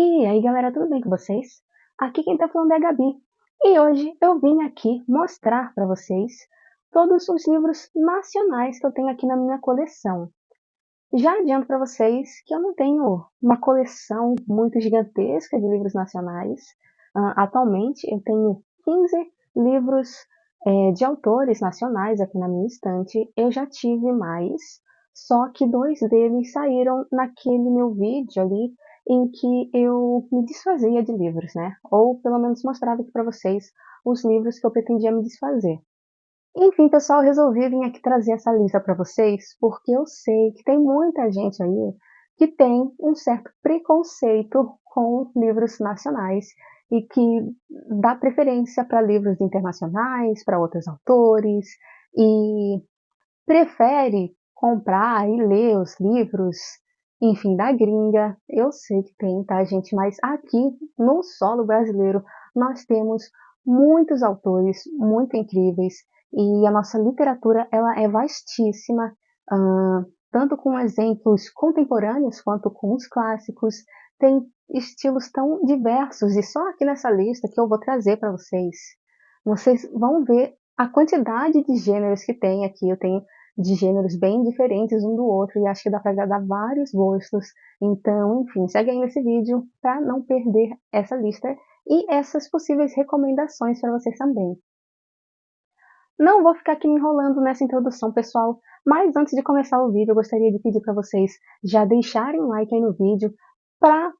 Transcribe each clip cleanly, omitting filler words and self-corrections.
E aí galera, tudo bem com vocês? Aqui quem tá falando é a Gabi. E hoje eu vim aqui mostrar para vocês todos os livros nacionais que eu tenho aqui na minha coleção. Já adianto para vocês que eu não tenho uma coleção muito gigantesca de livros nacionais. Atualmente eu tenho 15 livros de autores nacionais aqui na minha estante. Eu já tive mais, só que dois deles saíram naquele meu vídeo ali em que eu me desfazia de livros, né? Ou pelo menos mostrava aqui para vocês os livros que eu pretendia me desfazer. Enfim, pessoal, resolvi vir aqui trazer essa lista para vocês, porque eu sei que tem muita gente aí que tem um certo preconceito com livros nacionais e que dá preferência para livros internacionais, para outros autores, e prefere comprar e ler os livros, enfim, da gringa. Eu sei que tem, tá, gente? Mas aqui no solo brasileiro nós temos muitos autores muito incríveis e a nossa literatura ela é vastíssima, tanto com exemplos contemporâneos quanto com os clássicos. Tem estilos tão diversos e só aqui nessa lista que eu vou trazer para vocês. Vocês vão ver a quantidade de gêneros que tem aqui. Eu tenho de gêneros bem diferentes um do outro e acho que dá para agradar vários gostos. Então, enfim, segue aí nesse vídeo para não perder essa lista e essas possíveis recomendações para vocês também. Não vou ficar aqui me enrolando nessa introdução, pessoal, mas antes de começar o vídeo, eu gostaria de pedir para vocês já deixarem um like aí no vídeo para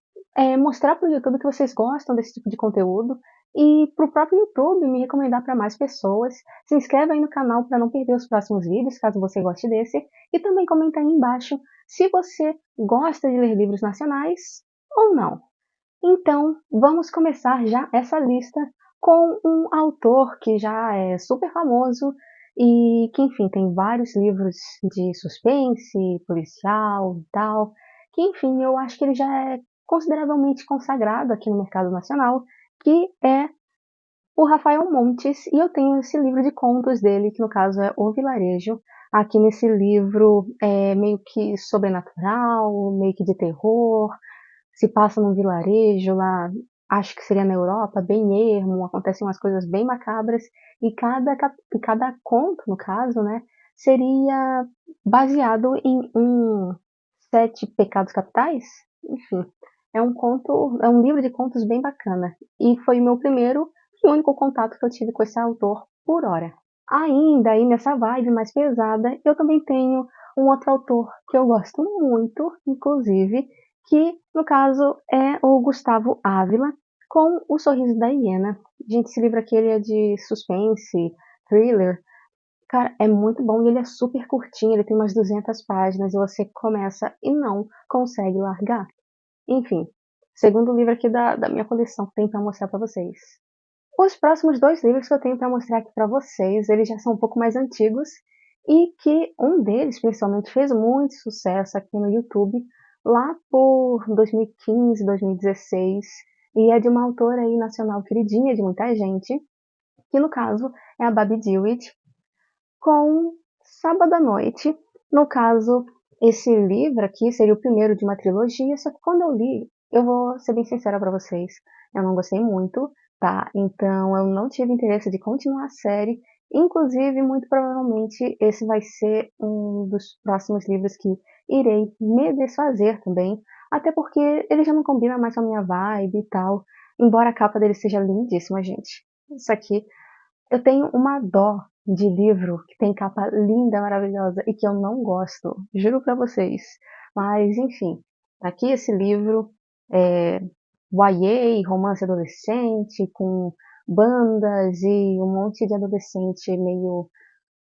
mostrar para o YouTube que vocês gostam desse tipo de conteúdo e para o próprio YouTube me recomendar para mais pessoas. Se inscreve aí no canal para não perder os próximos vídeos, caso você goste desse, e também comenta aí embaixo se você gosta de ler livros nacionais ou não. Então, vamos começar já essa lista com um autor que já é super famoso e que, enfim, tem vários livros de suspense, policial e tal, que, enfim, eu acho que ele já é consideravelmente consagrado aqui no mercado nacional, que é o Rafael Montes, e eu tenho esse livro de contos dele, que no caso é O Vilarejo. Aqui nesse livro é meio que sobrenatural, meio que de terror, se passa num vilarejo lá, acho que seria na Europa, bem ermo, acontecem umas coisas bem macabras, e cada conto, no caso, né, seria baseado em sete pecados capitais. Enfim, é um livro de contos bem bacana, e foi o meu primeiro e único contato que eu tive com esse autor por hora. Ainda aí nessa vibe mais pesada, eu também tenho um outro autor que eu gosto muito, inclusive, que no caso é o Gustavo Ávila, com O Sorriso da Hiena. Gente, esse livro aqui ele é de suspense, thriller. Cara, é muito bom e ele é super curtinho, ele tem umas 200 páginas e você começa e não consegue largar. Enfim, segundo livro aqui da minha coleção que tem para mostrar para vocês. Os próximos dois livros que eu tenho para mostrar aqui para vocês, eles já são um pouco mais antigos e que um deles, principalmente, fez muito sucesso aqui no YouTube lá por 2015, 2016 e é de uma autora aí nacional queridinha de muita gente, que no caso é a Babi Dewitt, com Sábado à Noite. No caso, esse livro aqui seria o primeiro de uma trilogia, só que quando eu li, eu vou ser bem sincera para vocês, eu não gostei muito, tá? Então eu não tive interesse de continuar a série. Inclusive, muito provavelmente esse vai ser um dos próximos livros que irei me desfazer também, até porque ele já não combina mais com a minha vibe e tal, embora a capa dele seja lindíssima, gente. Isso aqui eu tenho uma dó de livro que tem capa linda, maravilhosa e que eu não gosto, juro pra vocês. Mas, enfim, tá aqui esse livro, YA, romance adolescente, com bandas e um monte de adolescente meio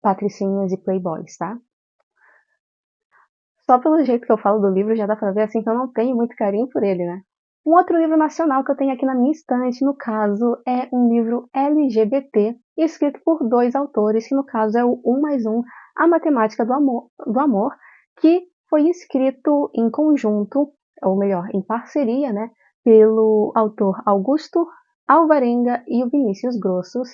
patricinhas e playboys, tá? Só pelo jeito que eu falo do livro já dá pra ver assim que eu não tenho muito carinho por ele, né? Um outro livro nacional que eu tenho aqui na minha estante, no caso, é um livro LGBT, escrito por dois autores, que no caso é o Um Mais Um, A Matemática do Amor, que foi escrito em conjunto, ou melhor, em parceria, né, pelo autor Augusto Alvarenga e o Vinícius Grossos.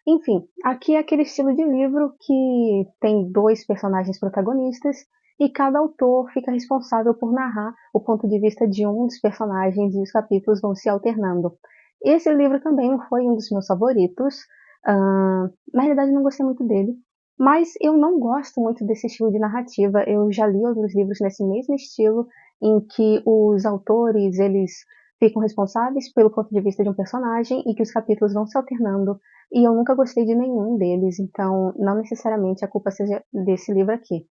Enfim, aqui é aquele estilo de livro que tem dois personagens protagonistas e cada autor fica responsável por narrar o ponto de vista de um dos personagens e os capítulos vão se alternando. Esse livro também não foi um dos meus favoritos, na realidade não gostei muito dele, mas eu não gosto muito desse estilo de narrativa. Eu já li outros livros nesse mesmo estilo, em que os autores, eles ficam responsáveis pelo ponto de vista de um personagem e que os capítulos vão se alternando, e eu nunca gostei de nenhum deles, então não necessariamente a culpa seja desse livro aqui.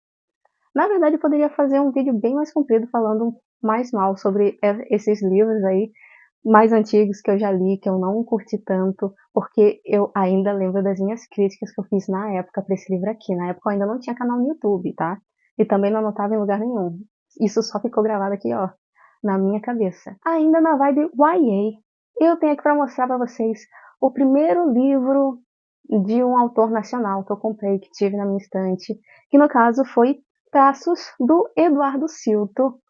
Na verdade, eu poderia fazer um vídeo bem mais comprido falando mais mal sobre esses livros aí, mais antigos que eu já li, que eu não curti tanto, porque eu ainda lembro das minhas críticas que eu fiz na época para esse livro aqui. Na época eu ainda não tinha canal no YouTube, tá? E também não anotava em lugar nenhum. Isso só ficou gravado aqui, ó, na minha cabeça. Ainda na vibe YA, eu tenho aqui para mostrar para vocês o primeiro livro de um autor nacional que eu comprei, que tive na minha estante, que no caso foi Traços, do Eduardo Silto,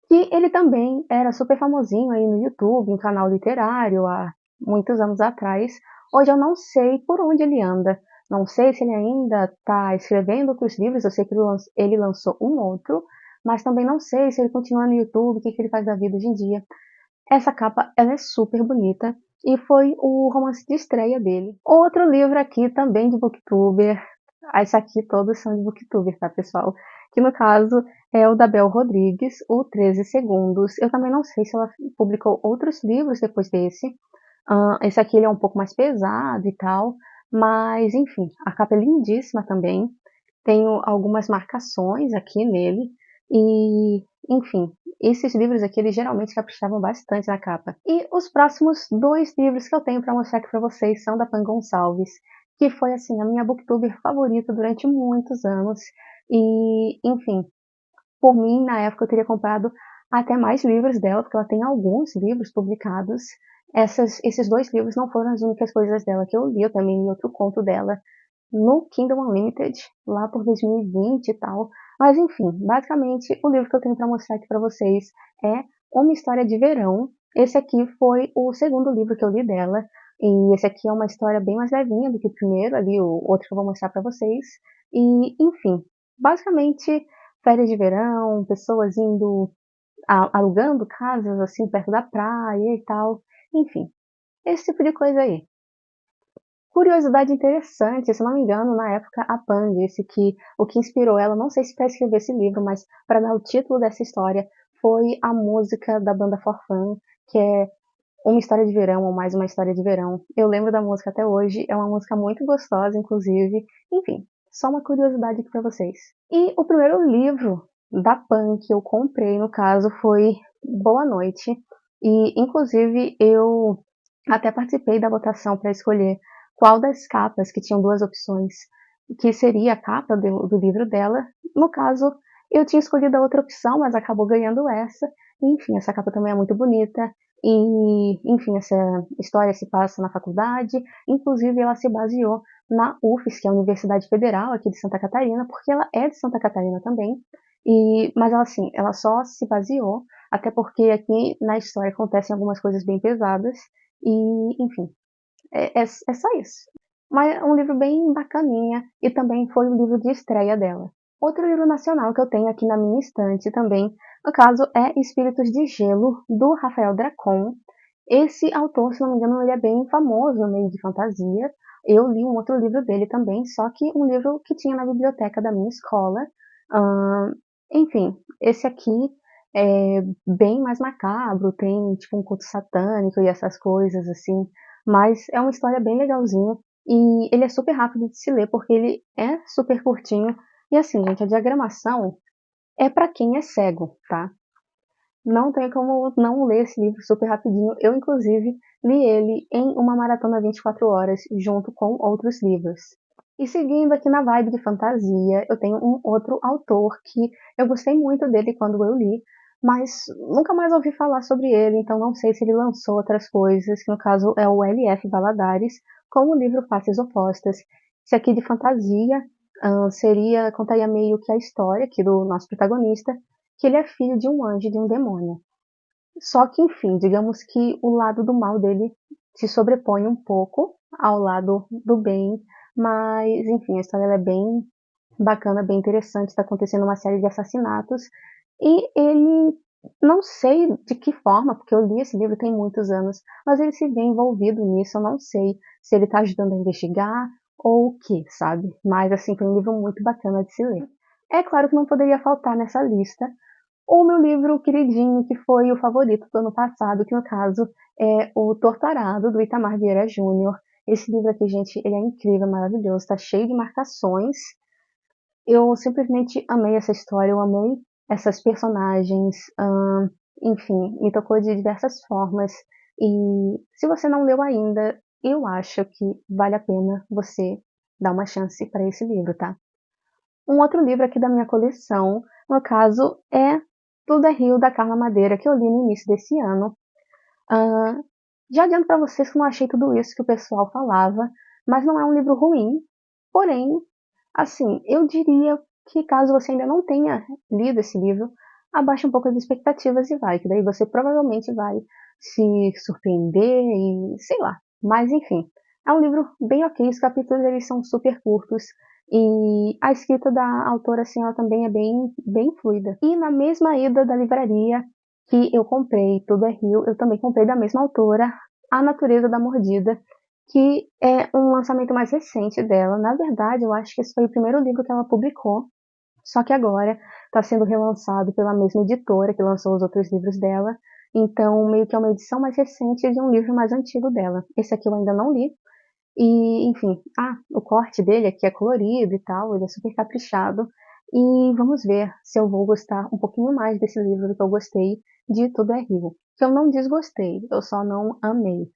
que ele também era super famosinho aí no YouTube, em canal literário, há muitos anos atrás. Hoje eu não sei por onde ele anda, não sei se ele ainda está escrevendo outros livros, eu sei que ele lançou um outro, mas também não sei se ele continua no YouTube, o que ele faz da vida hoje em dia. Essa capa, ela é super bonita e foi o romance de estreia dele. Outro livro aqui também de booktuber, esse aqui todos são de booktuber, tá pessoal? Que no caso é o da Bel Rodrigues, o 13 Segundos. Eu também não sei se ela publicou outros livros depois desse. Esse aqui ele é um pouco mais pesado e tal, mas enfim, a capa é lindíssima também. Tenho algumas marcações aqui nele e, enfim, esses livros aqui eles geralmente caprichavam bastante na capa. E os próximos dois livros que eu tenho para mostrar aqui para vocês são da Pan Gonçalves, que foi assim a minha booktuber favorita durante muitos anos. E, enfim, por mim, na época eu teria comprado até mais livros dela, porque ela tem alguns livros publicados. Esses dois livros não foram as únicas coisas dela que eu li, eu também li outro conto dela no Kindle Unlimited, lá por 2020 e tal. Mas enfim, basicamente o livro que eu tenho para mostrar aqui para vocês é Uma História de Verão. Esse aqui foi o segundo livro que eu li dela, e esse aqui é uma história bem mais levinha do que o primeiro, ali o outro que eu vou mostrar para vocês. E enfim, basicamente férias de verão, pessoas indo alugando casas assim perto da praia e tal. Enfim, esse tipo de coisa aí. Curiosidade interessante, se não me engano, na época a Pan disse que o que inspirou ela, não sei se para escrever esse livro, mas para dar o título dessa história, foi a música da banda Forfã, que é Uma História de Verão ou Mais Uma História de Verão. Eu lembro da música até hoje, é uma música muito gostosa, inclusive. Enfim, só uma curiosidade aqui para vocês. E o primeiro livro da Pan que eu comprei, no caso, foi Boa Noite. E, inclusive, eu até participei da votação para escolher qual das capas, que tinham duas opções, que seria a capa do livro dela. No caso, eu tinha escolhido a outra opção, mas acabou ganhando essa. Enfim, essa capa também é muito bonita. E, enfim, essa história se passa na faculdade. Inclusive, ela se baseou na UFES, que é a Universidade Federal aqui de Santa Catarina, porque ela é de Santa Catarina também. Mas ela, assim, ela só se baseou, até porque aqui na história acontecem algumas coisas bem pesadas. E, enfim, é só isso. Mas é um livro bem bacaninha e também foi o livro de estreia dela. Outro livro nacional que eu tenho aqui na minha estante também, no caso, é Espíritos de Gelo, do Rafael Dracon. Esse autor, se não me engano, ele é bem famoso no meio de fantasia. Eu li um outro livro dele também, só que um livro que tinha na biblioteca da minha escola. Enfim, esse aqui é bem mais macabro, tem tipo um culto satânico e essas coisas assim, mas é uma história bem legalzinha e ele é super rápido de se ler porque ele é super curtinho. E assim, gente, a diagramação é para quem é cego, tá? Não tem como não ler esse livro super rapidinho. Eu, inclusive, li ele em uma maratona 24 horas, junto com outros livros. E seguindo aqui na vibe de fantasia, eu tenho um outro autor que eu gostei muito dele quando eu li, mas nunca mais ouvi falar sobre ele, então não sei se ele lançou outras coisas, que no caso é o LF Valadares, com o livro Faces Opostas. Esse aqui de fantasia contaria meio que a história aqui do nosso protagonista, que ele é filho de um anjo e de um demônio. Só que, enfim, digamos que o lado do mal dele se sobrepõe um pouco ao lado do bem, mas, enfim, a história é bem bacana, bem interessante, está acontecendo uma série de assassinatos, e ele, não sei de que forma, porque eu li esse livro tem muitos anos, mas ele se vê envolvido nisso, eu não sei se ele está ajudando a investigar ou o que, sabe? Mas, assim, foi um livro muito bacana de se ler. É claro que não poderia faltar nessa lista o meu livro queridinho, que foi o favorito do ano passado, que no caso é O Torturado, do Itamar Vieira Júnior. Esse livro aqui, gente, ele é incrível, maravilhoso, tá cheio de marcações. Eu simplesmente amei essa história, eu amei essas personagens, enfim, me tocou de diversas formas. E se você não leu ainda, eu acho que vale a pena você dar uma chance para esse livro, tá? Um outro livro aqui da minha coleção, no caso, é Tudo é Rio, da Carla Madeira, que eu li no início desse ano. Ah, já adianto para vocês que eu não achei tudo isso que o pessoal falava, mas não é um livro ruim. Porém, assim, eu diria que caso você ainda não tenha lido esse livro, abaixe um pouco as expectativas e vai, que daí você provavelmente vai se surpreender e sei lá. Mas enfim, é um livro bem ok, os capítulos eles são super curtos e a escrita da autora assim, ela também é bem fluida. E na mesma ida da livraria que eu comprei Tudo é Rio, eu também comprei da mesma autora A Natureza da Mordida, que é um lançamento mais recente dela. Na verdade, eu acho que esse foi o primeiro livro que ela publicou, só que agora está sendo relançado pela mesma editora que lançou os outros livros dela. Então, meio que é uma edição mais recente de um livro mais antigo dela. Esse aqui eu ainda não li. E, enfim, o corte dele aqui é colorido e tal, ele é super caprichado. E vamos ver se eu vou gostar um pouquinho mais desse livro do que eu gostei de Tudo é Rio. Que eu não desgostei, eu só não amei.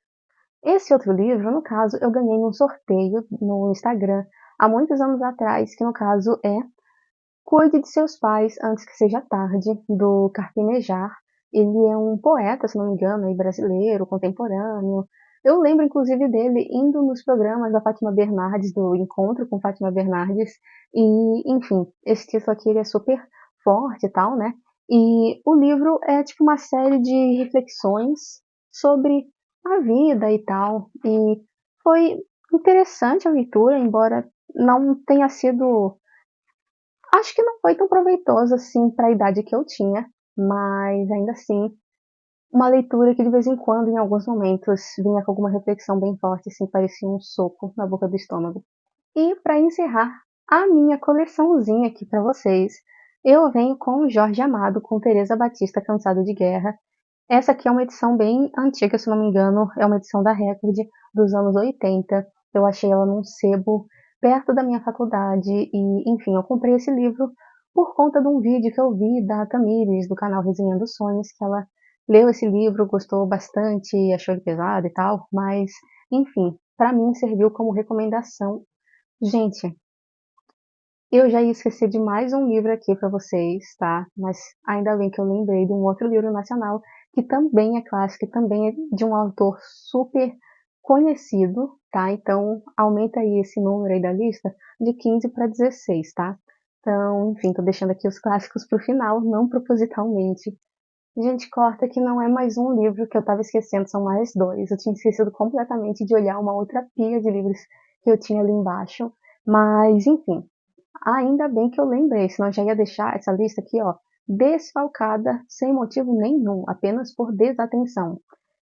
Esse outro livro, no caso, eu ganhei num sorteio no Instagram há muitos anos atrás, que no caso é Cuide de Seus Pais Antes que Seja Tarde, do Carpinejar. Ele é um poeta, se não me engano, aí, brasileiro, contemporâneo. Eu lembro, inclusive, dele indo nos programas da Fátima Bernardes, do Encontro com Fátima Bernardes. E, enfim, esse título aqui ele é super forte e tal, né? E o livro é tipo uma série de reflexões sobre a vida e tal. E foi interessante a leitura, embora não tenha sido. Acho que não foi tão proveitoso assim para a idade que eu tinha, mas ainda assim, uma leitura que de vez em quando, em alguns momentos, vinha com alguma reflexão bem forte, assim, parecia um soco na boca do estômago. E para encerrar a minha coleçãozinha aqui para vocês, eu venho com Jorge Amado, com Teresa Batista, Cansado de Guerra. Essa aqui é uma edição bem antiga, se não me engano, é uma edição da Record dos anos 80. Eu achei ela num sebo perto da minha faculdade e, enfim, eu comprei esse livro por conta de um vídeo que eu vi da Tamires, do canal Resenhando Sonhos, que ela leu esse livro, gostou bastante, achou ele pesado e tal, mas, enfim, para mim serviu como recomendação. Gente, eu já ia esquecer de mais um livro aqui para vocês, tá? Mas ainda bem que eu lembrei de um outro livro nacional que também é clássico, que também é de um autor super conhecido, tá? Então aumenta aí esse número aí da lista de 15 para 16, tá? Então, enfim, tô deixando aqui os clássicos pro final, não propositalmente. Gente, corta que não é mais um livro que eu tava esquecendo, são mais dois. Eu tinha esquecido completamente de olhar uma outra pilha de livros que eu tinha ali embaixo. Mas, enfim, ainda bem que eu lembrei, senão eu já ia deixar essa lista aqui, ó, desfalcada, sem motivo nenhum, apenas por desatenção.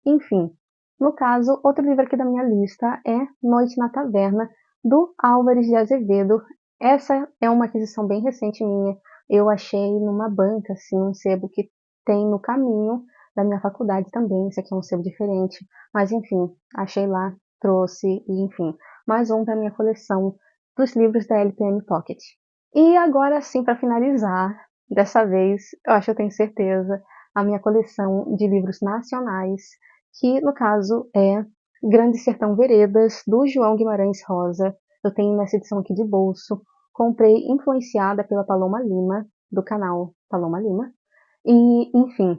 Enfim, no caso, outro livro aqui da minha lista é Noite na Taverna, do Álvares de Azevedo. Essa é uma aquisição bem recente minha. Eu achei numa banca, assim, um sebo que tem no caminho da minha faculdade também. Esse aqui é um sebo diferente. Mas, enfim, achei lá, trouxe, e enfim, mais um para minha coleção dos livros da LPM Pocket. E agora sim, para finalizar, dessa vez, eu acho que eu tenho certeza, a minha coleção de livros nacionais, que no caso é Grande Sertão Veredas, do João Guimarães Rosa. Eu tenho nessa edição aqui de bolso. Comprei influenciada pela Paloma Lima, do canal Paloma Lima. E, enfim,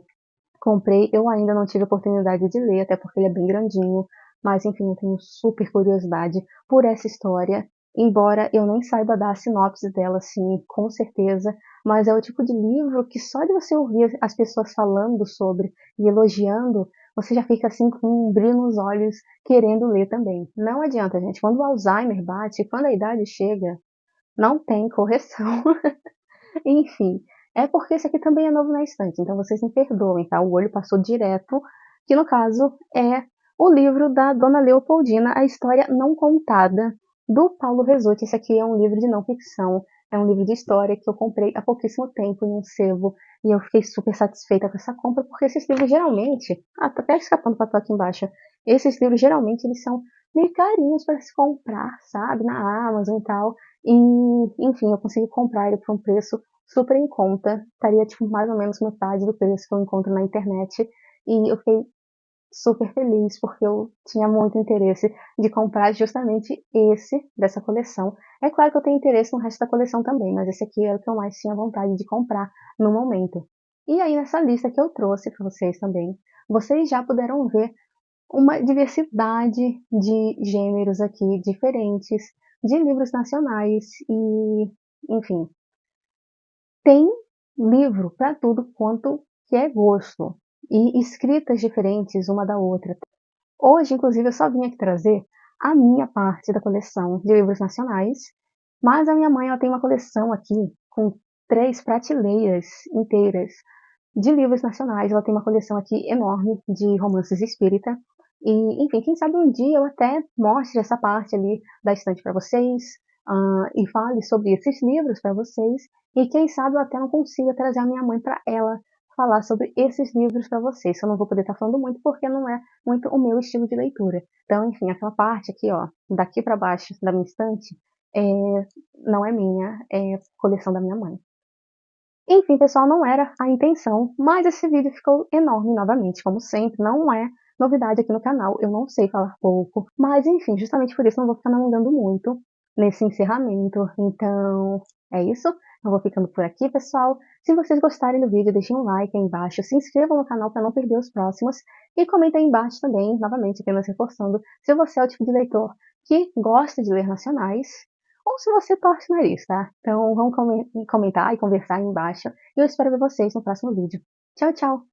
comprei. Eu ainda não tive a oportunidade de ler, até porque ele é bem grandinho. Mas, enfim, eu tenho super curiosidade por essa história. Embora eu nem saiba dar a sinopse dela, assim, com certeza. Mas é o tipo de livro que só de você ouvir as pessoas falando sobre e elogiando, você já fica assim com um brilho nos olhos, querendo ler também. Não adianta, gente. Quando o Alzheimer bate, quando a idade chega, não tem correção. Enfim, é porque esse aqui também é novo na estante, então vocês me perdoem, tá? O olho passou direto, que no caso é o livro da Dona Leopoldina, A História Não Contada, do Paulo Rezzotti. Esse aqui é um livro de não ficção, é um livro de história que eu comprei há pouquíssimo tempo em um sebo, e eu fiquei super satisfeita com essa compra, porque esses livros geralmente, tá até escapando o papel aqui embaixo, esses livros geralmente eles são meio carinhos para se comprar, sabe, na Amazon e tal, e enfim, eu consegui comprar ele por um preço super em conta, estaria tipo mais ou menos metade do preço que eu encontro na internet, e eu fiquei super feliz porque eu tinha muito interesse de comprar justamente esse dessa coleção. É claro que eu tenho interesse no resto da coleção também, mas esse aqui era o que eu mais tinha vontade de comprar no momento. E aí nessa lista que eu trouxe para vocês também, vocês já puderam ver uma diversidade de gêneros aqui diferentes, de livros nacionais e, enfim, tem livro para tudo quanto que é gosto e escritas diferentes uma da outra. Hoje, inclusive, eu só vim aqui trazer a minha parte da coleção de livros nacionais, mas a minha mãe ela tem uma coleção aqui com 3 prateleiras inteiras de livros nacionais. Ela tem uma coleção aqui enorme de romances espírita. E, enfim, quem sabe um dia eu até mostre essa parte ali da estante para vocês, e fale sobre esses livros para vocês. E quem sabe eu até não consiga trazer a minha mãe para ela falar sobre esses livros para vocês. Eu não vou poder estar falando muito porque não é muito o meu estilo de leitura. Então, enfim, aquela parte aqui, ó, daqui para baixo da minha estante, é, não é minha, é coleção da minha mãe. Enfim, pessoal, não era a intenção, mas esse vídeo ficou enorme novamente, como sempre, não é novidade aqui no canal, eu não sei falar pouco, mas enfim, justamente por isso não vou ficar me alongando muito nesse encerramento, então é isso, eu vou ficando por aqui, pessoal. Se vocês gostarem do vídeo, deixem um like aí embaixo, se inscrevam no canal para não perder os próximos, e comentem aí embaixo também, novamente, apenas reforçando, se você é o tipo de leitor que gosta de ler nacionais, ou se você torce o nariz, tá? Então vamos comentar e conversar aí embaixo. E eu espero ver vocês no próximo vídeo. Tchau, tchau!